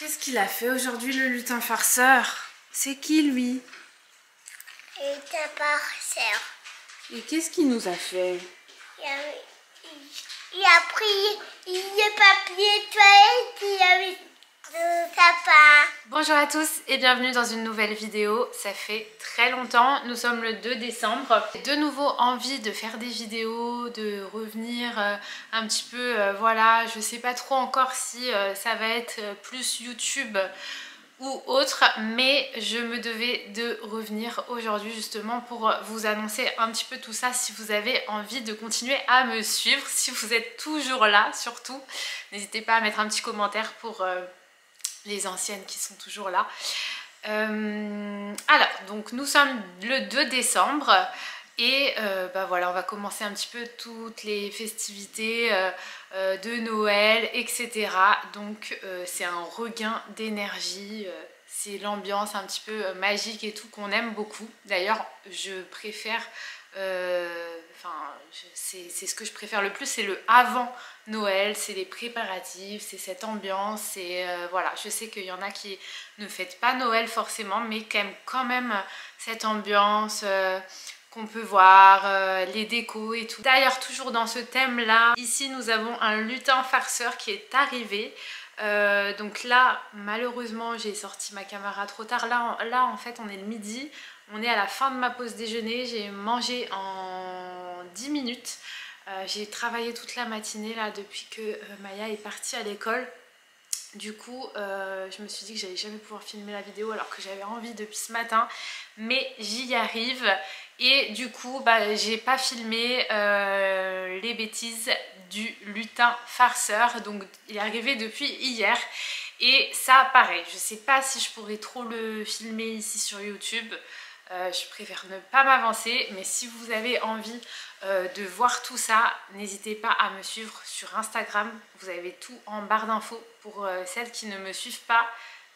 Qu'est-ce qu'il a fait aujourd'hui le lutin farceur? C'est qui lui? Et ta farceur. Et qu'est-ce qu'il nous a fait? Il a pris le papier toilette, il a mis le sapin. Bonjour à tous et bienvenue dans une nouvelle vidéo. Ça fait très longtemps, nous sommes le 2 décembre. J'ai de nouveau envie de faire des vidéos, de revenir un petit peu, voilà, je sais pas trop encore si ça va être plus YouTube ou autre, mais je me devais de revenir aujourd'hui justement pour vous annoncer un petit peu tout ça si vous avez envie de continuer à me suivre, si vous êtes toujours là surtout. N'hésitez pas à mettre un petit commentaire pour les anciennes qui sont toujours là. Alors, donc nous sommes le 2 décembre et voilà, on va commencer un petit peu toutes les festivités de Noël, etc. Donc c'est un regain d'énergie, c'est l'ambiance un petit peu magique et tout qu'on aime beaucoup. D'ailleurs, je préfère, c'est ce que je préfère le plus, c'est le avant Noël, c'est les préparatifs, c'est cette ambiance, c'est voilà, je sais qu'il y en a qui ne fêtent pas Noël forcément, mais qui aiment quand même cette ambiance qu'on peut voir, les décos et tout. D'ailleurs, toujours dans ce thème là, ici nous avons un lutin farceur qui est arrivé. Donc là, malheureusement, j'ai sorti ma caméra trop tard. Là, en fait, on est le midi. On est à la fin de ma pause déjeuner. J'ai mangé en 10 minutes. J'ai travaillé toute la matinée là depuis que Maya est partie à l'école. Du coup, je me suis dit que j'allais jamais pouvoir filmer la vidéo alors que j'avais envie depuis ce matin. Mais j'y arrive. Et du coup, j'ai pas filmé les bêtises du lutin farceur. Donc, il est arrivé depuis hier. Et ça, pareil, je sais pas si je pourrais trop le filmer ici sur YouTube. Je préfère ne pas m'avancer. Mais si vous avez envie de voir tout ça, n'hésitez pas à me suivre sur Instagram. Vous avez tout en barre d'infos. Pour celles qui ne me suivent pas,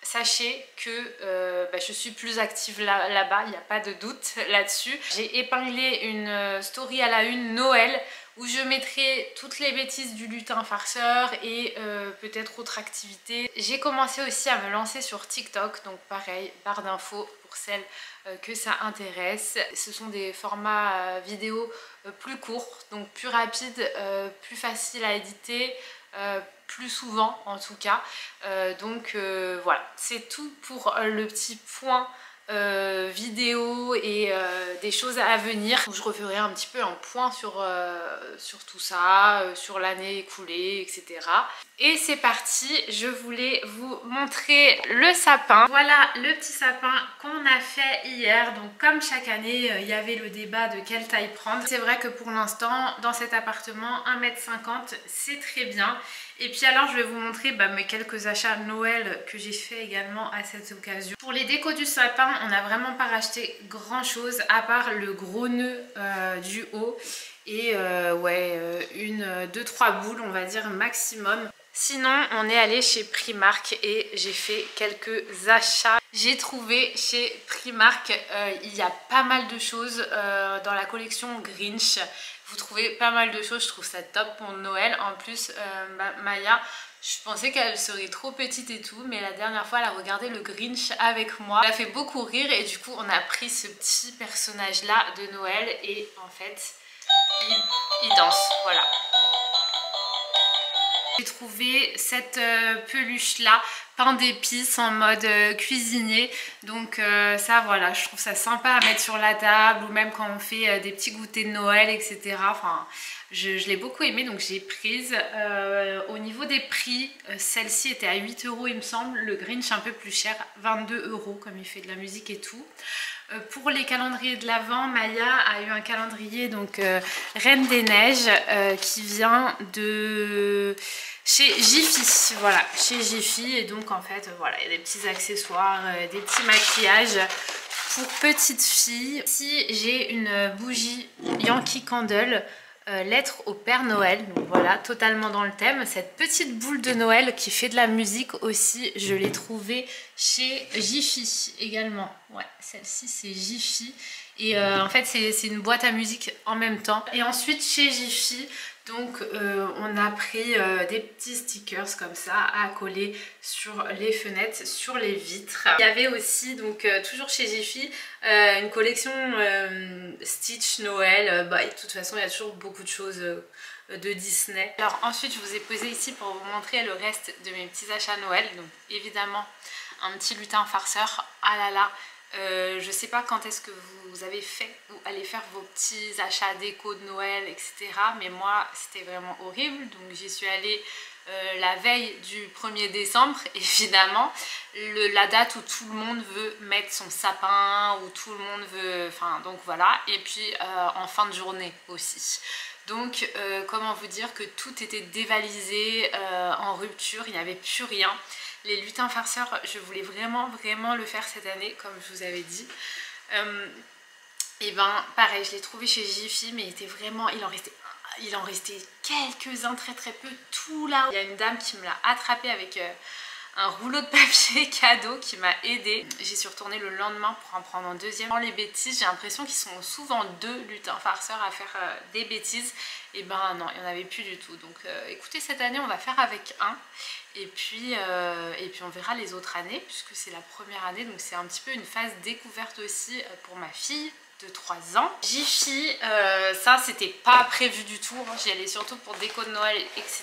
sachez que je suis plus active là-bas, il n'y a pas de doute là-dessus. J'ai épinglé une story à la une Noël où je mettrai toutes les bêtises du lutin farceur et peut-être autres activités. J'ai commencé aussi à me lancer sur TikTok, donc pareil, barre d'infos pour celles que ça intéresse. Ce sont des formats vidéo plus courts, donc plus rapides, plus faciles à éditer, plus souvent en tout cas. Voilà, c'est tout pour le petit point vidéo et des choses à venir. Je referai un petit peu un point sur tout ça, sur l'année écoulée, etc. Et c'est parti, je voulais vous montrer le sapin. Voilà le petit sapin qu'on a fait hier. Donc comme chaque année, il y avait le débat de quelle taille prendre. C'est vrai que pour l'instant, dans cet appartement, 1,50 m, c'est très bien. Et puis alors, je vais vous montrer mes quelques achats Noël que j'ai fait également à cette occasion. Pour les décos du sapin, on n'a vraiment pas racheté grand chose à part le gros nœud du haut et deux, trois boules, on va dire maximum. Sinon, on est allé chez Primark et j'ai fait quelques achats. J'ai trouvé chez Primark, il y a pas mal de choses dans la collection Grinch. Vous trouvez pas mal de choses, je trouve ça top pour Noël. En plus, Maya, je pensais qu'elle serait trop petite et tout, mais la dernière fois, elle a regardé le Grinch avec moi. Elle a fait beaucoup rire et du coup, on a pris ce petit personnage-là de Noël et en fait, il danse, voilà. J'ai trouvé cette peluche là, pain d'épices en mode cuisinier. Donc ça voilà, je trouve ça sympa à mettre sur la table ou même quand on fait des petits goûters de Noël, etc. Enfin, je l'ai beaucoup aimé, donc j'ai prise. Au niveau des prix, celle-ci était à 8 € il me semble. Le Grinch un peu plus cher, 22 € comme il fait de la musique et tout. Pour les calendriers de l'Avent, Maya a eu un calendrier donc Reine des Neiges qui vient de chez Jiffy, voilà, chez Jiffy. Et donc en fait voilà, il y a des petits accessoires, des petits maquillages pour petites filles. Ici j'ai une bougie Yankee Candle, lettre au Père Noël, donc voilà, totalement dans le thème. Cette petite boule de Noël qui fait de la musique aussi, je l'ai trouvée chez Jiffy également. Ouais, celle-ci c'est Jiffy et en fait c'est une boîte à musique en même temps. Et ensuite chez Jiffy, Donc on a pris des petits stickers comme ça à coller sur les fenêtres, sur les vitres. Il y avait aussi donc toujours chez Jiffy une collection Stitch Noël. De toute façon il y a toujours beaucoup de choses de Disney. Alors ensuite je vous ai posé ici pour vous montrer le reste de mes petits achats Noël. Donc évidemment un petit lutin farceur. Ah là là, je sais pas quand est-ce que vous avez fait ou allez faire vos petits achats déco de Noël, etc. Mais moi, c'était vraiment horrible. Donc j'y suis allée la veille du 1er décembre, évidemment. La date où tout le monde veut mettre son sapin, où tout le monde veut... Enfin, donc voilà. Et puis en fin de journée aussi. Donc comment vous dire que tout était dévalisé, en rupture, il n'y avait plus rien. Les lutins farceurs, je voulais vraiment le faire cette année, comme je vous avais dit. Et ben pareil, je l'ai trouvé chez Jiffy, mais il était vraiment, il en restait quelques-uns, très peu, tout là. Il y a une dame qui me l'a attrapé avec un rouleau de papier cadeau qui m'a aidée. J'y suis retournée le lendemain pour en prendre un deuxième. Dans les bêtises, j'ai l'impression qu'ils sont souvent deux lutins farceurs à faire des bêtises. Et ben non, il n'y en avait plus du tout. Donc écoutez, cette année on va faire avec un. Et puis on verra les autres années, puisque c'est la première année. Donc c'est un petit peu une phase découverte aussi pour ma fille de 3 ans. Jiffy, ça c'était pas prévu du tout, hein. J'y allais surtout pour déco de Noël, etc.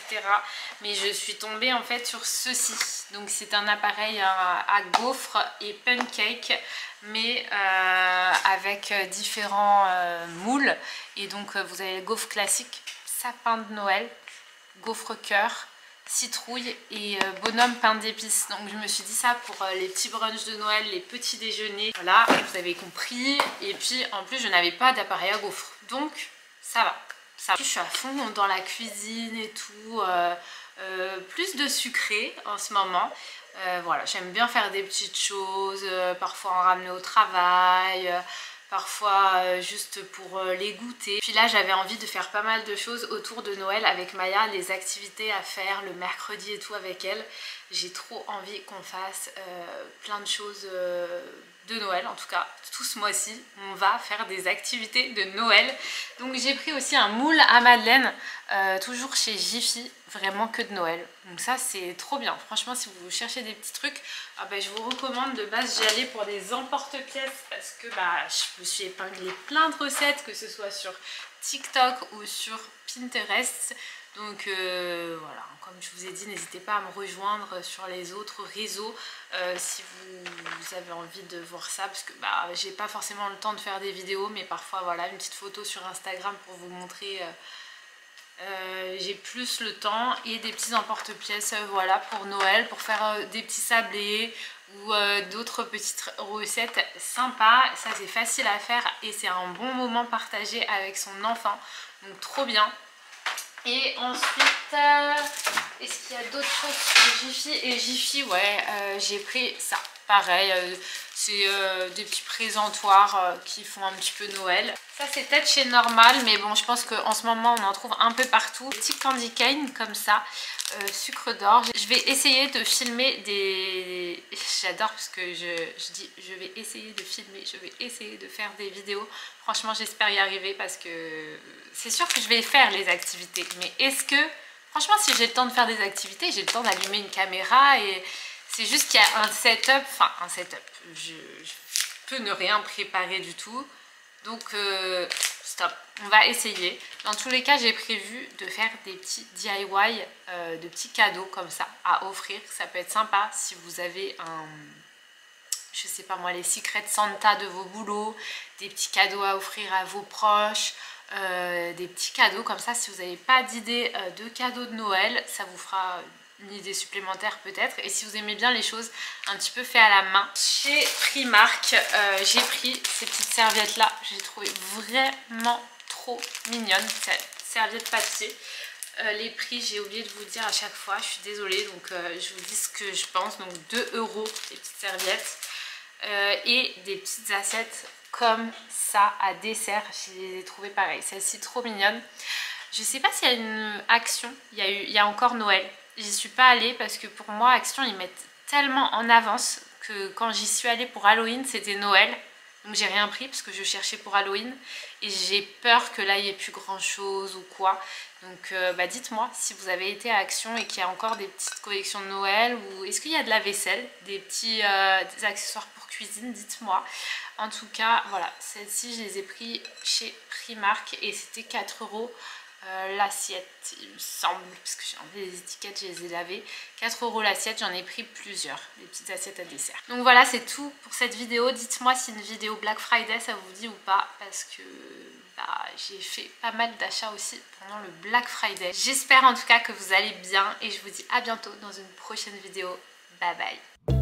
Mais je suis tombée en fait sur ceci. Donc c'est un appareil à gaufres et pancake, mais avec différents moules. Et donc vous avez le gaufre classique, sapin de Noël, gaufre cœur, citrouille et bonhomme pain d'épices. Donc je me suis dit ça pour les petits brunchs de Noël, les petits déjeuners. Voilà, vous avez compris. Et puis en plus je n'avais pas d'appareil à gaufres, donc ça va. Je suis à fond dans la cuisine et tout, plus de sucré en ce moment. Voilà, j'aime bien faire des petites choses, parfois en ramener au travail, parfois juste pour les goûter. Puis là j'avais envie de faire pas mal de choses autour de Noël avec Maya, les activités à faire le mercredi et tout avec elle. J'ai trop envie qu'on fasse plein de choses de Noël, en tout cas tout ce mois-ci on va faire des activités de Noël. Donc j'ai pris aussi un moule à madeleine, toujours chez Jiffy, vraiment que de Noël. Donc ça c'est trop bien, franchement si vous cherchez des petits trucs, je vous recommande. De base j'y allais pour des emporte-pièces parce que je me suis épinglé plein de recettes, que ce soit sur TikTok ou sur Pinterest. Donc voilà, comme je vous ai dit, n'hésitez pas à me rejoindre sur les autres réseaux si vous avez envie de voir ça, parce que j'ai pas forcément le temps de faire des vidéos, mais parfois voilà, une petite photo sur Instagram pour vous montrer, j'ai plus le temps. Et des petits emporte-pièces voilà, pour Noël, pour faire des petits sablés ou d'autres petites recettes sympas. Ça c'est facile à faire et c'est un bon moment partagé avec son enfant, donc trop bien. Et ensuite, est-ce qu'il y a d'autres choses sur Jiffy? Et Jiffy, ouais, j'ai pris ça. Pareil, c'est des petits présentoirs qui font un petit peu Noël. Ça c'est peut-être chez Normal, mais bon je pense qu'en ce moment on en trouve un peu partout. Des petits candy cane comme ça, sucre d'orge. Je vais essayer de filmer des... J'adore parce que je dis je vais essayer de filmer, je vais essayer de faire des vidéos. Franchement j'espère y arriver parce que c'est sûr que je vais faire les activités. Mais est-ce que... Franchement si j'ai le temps de faire des activités, j'ai le temps d'allumer une caméra et... C'est juste qu'il y a un setup, enfin un setup, je peux ne rien préparer du tout. Donc stop, on va essayer. Dans tous les cas, j'ai prévu de faire des petits DIY, de petits cadeaux comme ça à offrir. Ça peut être sympa si vous avez un, je sais pas moi, les secrets de Santa de vos boulots, des petits cadeaux à offrir à vos proches, des petits cadeaux comme ça. Si vous n'avez pas d'idée de cadeaux de Noël, ça vous fera une idée supplémentaire peut-être. Et si vous aimez bien les choses un petit peu fait à la main, chez Primark j'ai pris ces petites serviettes là. J'ai trouvé vraiment trop mignonnes, serviettes papier. Les prix j'ai oublié de vous dire à chaque fois, je suis désolée, donc je vous dis ce que je pense. Donc 2 € les petites serviettes et des petites assiettes comme ça à dessert. Je les ai trouvées pareilles, celle-ci trop mignonne. Je sais pas s'il y a une Action, il y a encore Noël. J'y suis pas allée parce que pour moi Action ils mettent tellement en avance que quand j'y suis allée pour Halloween c'était Noël. Donc j'ai rien pris parce que je cherchais pour Halloween et j'ai peur que là il n'y ait plus grand chose ou quoi. Donc dites-moi si vous avez été à Action et qu'il y a encore des petites collections de Noël, ou est-ce qu'il y a de la vaisselle, des petits des accessoires pour cuisine, dites-moi. En tout cas voilà, celles-ci je les ai pris chez Primark et c'était 4 € l'assiette il me semble, parce que j'ai enlevé les étiquettes, je les ai lavées. 4 € l'assiette, j'en ai pris plusieurs, des petites assiettes à dessert. Donc voilà, c'est tout pour cette vidéo. Dites-moi si une vidéo Black Friday ça vous dit ou pas, parce que j'ai fait pas mal d'achats aussi pendant le Black Friday. J'espère en tout cas que vous allez bien et je vous dis à bientôt dans une prochaine vidéo. Bye bye.